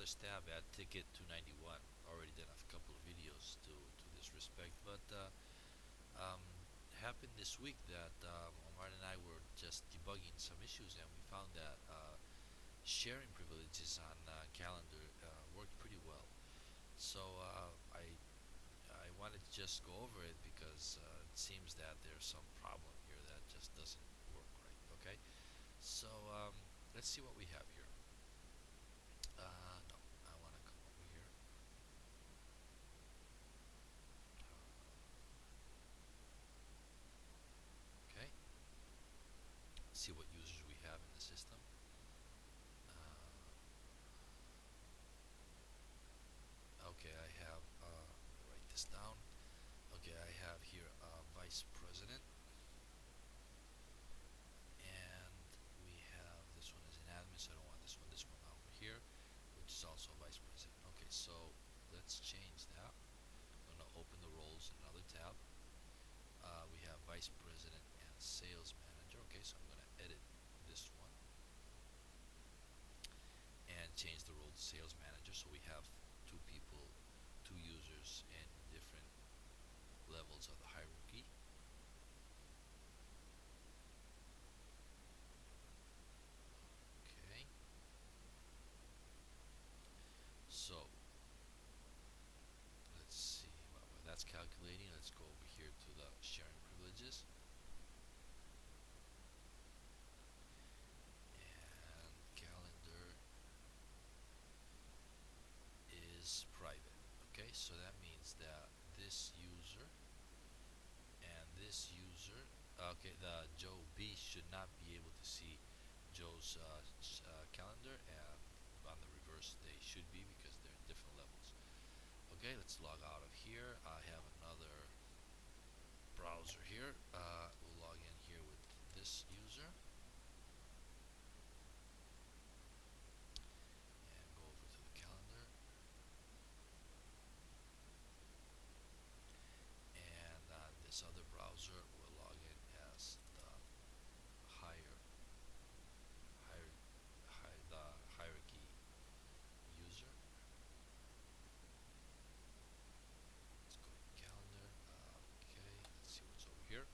another stab at ticket 291. Already done a couple of videos to this respect, but um, happened this week that Omar and I were just debugging some issues, and we found that sharing privileges on calendar worked pretty well. So I wanted to just go over it because it seems that there's some problem here that just doesn't work right. Okay, so let's see what we have here. No, I want to come over here. Okay, see what users we have in the system. Okay, I have. Write this down. Okay, I have here vice president, and we have this one as an admin. So I don't want this one. This one over here, which is also vice president. Okay, so let's change that. I'm gonna open the roles in another tab. We have vice president and sales manager. Okay, so I'm gonna edit this one and change the role to sales manager. So we have two people, two users in different levels of the hierarchy. Okay, so let's see. While that's calculating, let's go over here to the sharing privileges, and calendar is private. Okay, so that means that this user and this user, okay, the Joe B should not be able to see Joe's calendar, and on the reverse they should be because they're different levels. Okay, let's log out of here. I have another browser here. We'll log in here with this user and go over to the calendar, and this other browser will log in as the higher, higher, the hierarchy user. Let's go to calendar. Okay, let's see what's over here.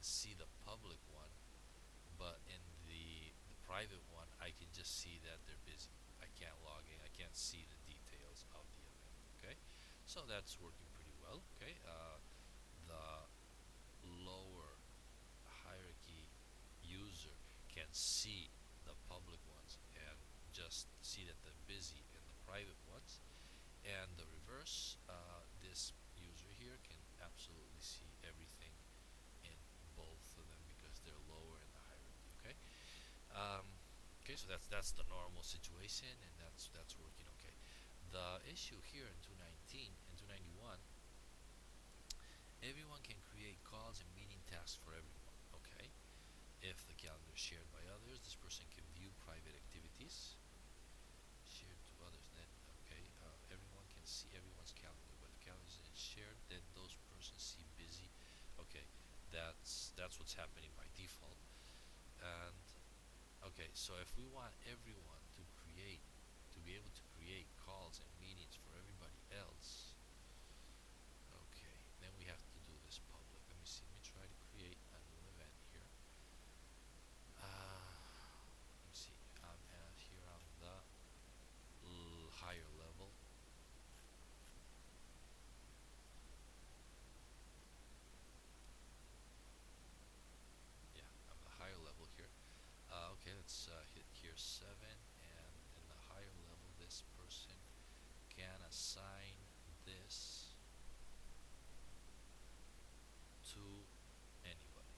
see the public one, but in the private one, I can just see that they're busy. I can't log in. I can't see the details of the event. Okay, so that's working pretty well. Okay, the lower hierarchy user can see the public ones and just see that they're busy in the private ones. And the reverse, this user here can absolutely see everything in both of them because they're lower in the hierarchy. Okay. Um, okay, so that's the normal situation, and that's working okay. The issue here in 219 and 291, everyone can create calls and meeting tasks for everyone. Okay. If the calendar is shared by others, this person can view private activities shared to others. Then, okay, everyone can see everyone's calendar, but if calendar isn't shared, then those persons see busy. Okay, that's what's happening by default. And okay, so if we want everyone to be able to create calls and meetings for everybody else, okay, then we have to do this public. Let me see. Let me try to create a new event here. Let me see. I'm at here on the higher level. Yeah, I'm the higher level here. Okay, let's hit here 7, and in the higher level, this person can assign this to anybody,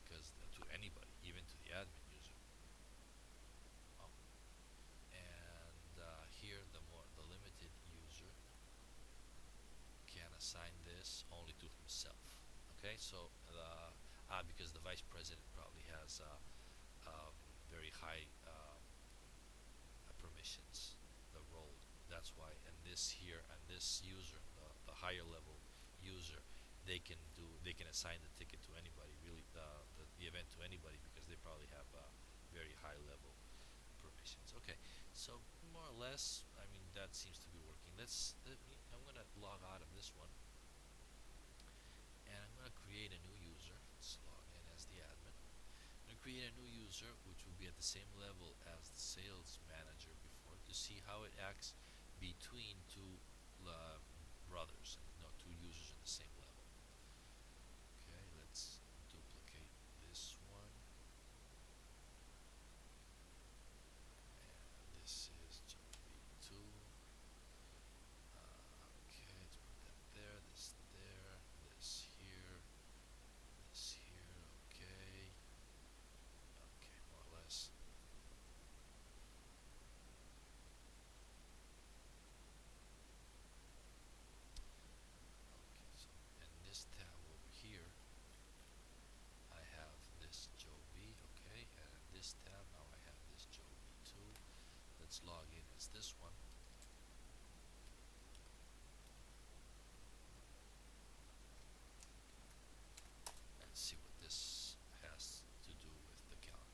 because to anybody, even to the admin user. Oh, and here the limited user can assign this only to himself. Okay, so because the vice president probably has very high permissions, the role. That's why, and this here, and this user, the higher level user, they can assign the ticket to anybody, really, the event to anybody, because they probably have very high level permissions. Okay, so more or less, I mean, that seems to be working. I'm gonna log out of this one, and I'm gonna create a new user. Let's log in as the admin. I'm gonna create a new user, which will be at the same level as the sales manager before, to see how it acts between two brothers, no, two users in the same level. Okay, let's duplicate this one, and this is Joe B2. Okay, let's put that there, this there, this here, this here. Okay, okay, more or less. Okay, so in this tab over here, I have this Joe B, okay, and in this tab now I have this Joe B2. Let's log in as this one and see what this has to do with the calendar.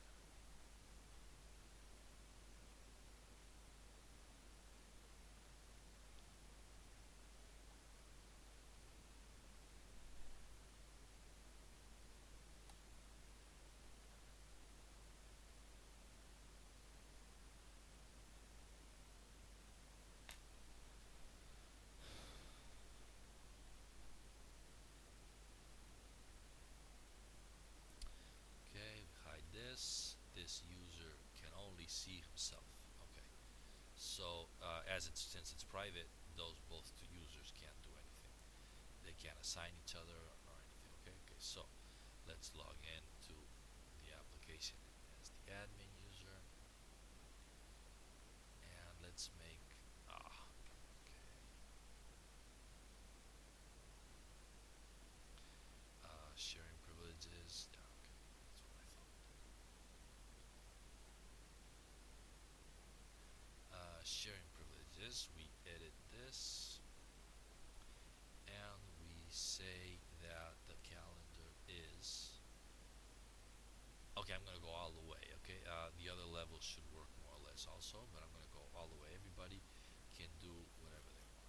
Okay, we hide this. This user can only see himself. Okay, so since it's private, those both two users can't do anything. They can't assign each other or anything. Okay, okay. So let's log in to the application as the admin user, and let's make okay, sharing privileges. Yeah, okay, that's what I thought. Sharing privileges. We edit this, and we say that the calendar is okay. I'm gonna go all the way. Okay, the other levels should work more or less also, but I'm gonna go all the way. Everybody can do whatever they want.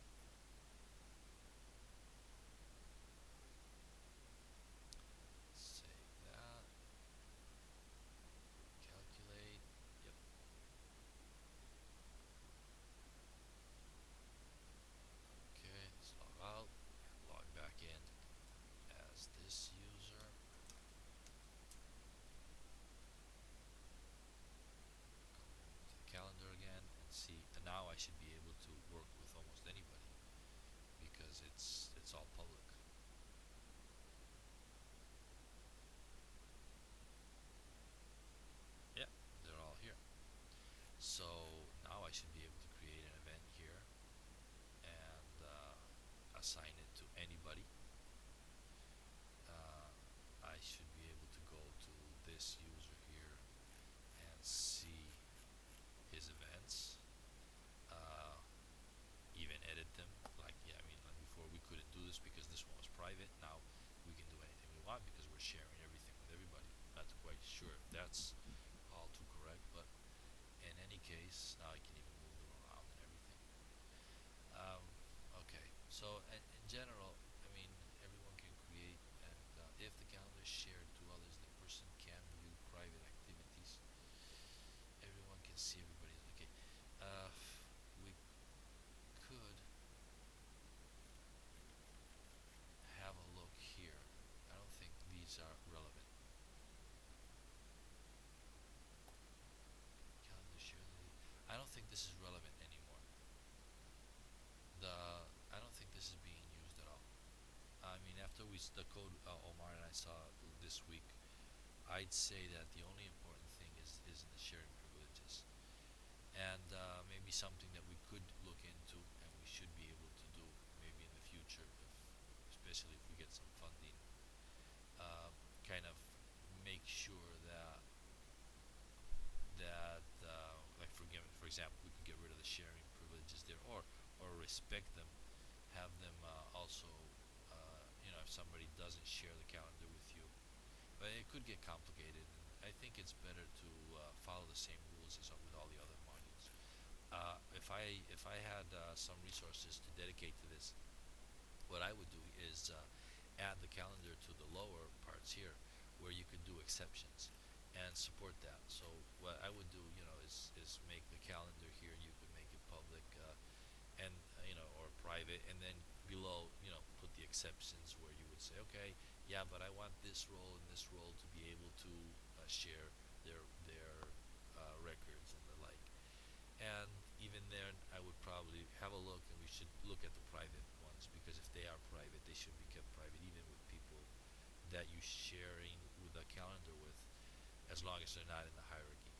the code Omar and I saw this week, I'd say that the only important thing is in the sharing privileges, and maybe something that we could look into and we should be able to do maybe in the future, if, especially if we get some funding, uh, kind of make sure that like for example, we could get rid of the sharing privileges there, or respect them, have them also, if somebody doesn't share the calendar with you, but it could get complicated. And I think it's better to follow the same rules as with all the other modules. If I had some resources to dedicate to this, what I would do is add the calendar to the lower parts here, where you could do exceptions and support that. So what I would do, is make the calendar here. You could make it public, and or private, and then below, put the exceptions where you would say, okay, yeah, but I want this role and this role to be able to share their records and the like. And even then, I would probably have a look, and we should look at the private ones, because if they are private, they should be kept private, even with people that you sharing with a calendar with, as long as they're not in the hierarchy.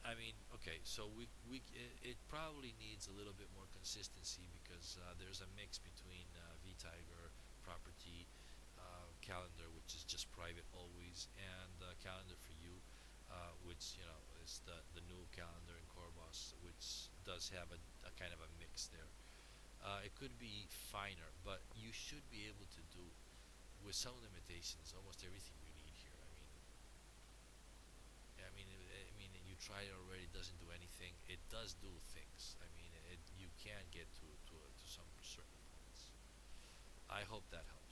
I mean, okay, so it probably needs a little bit more consistency, because there's a mix between VTiger property calendar, which is just private always, and calendar for you, which is the new calendar in coreBOS, which does have a kind of a mix there. It could be finer, but you should be able to do, with some limitations, almost everything you need here. I mean, you try it already, it doesn't do anything. It does do things. I mean, you can get to some certain points. I hope that helps.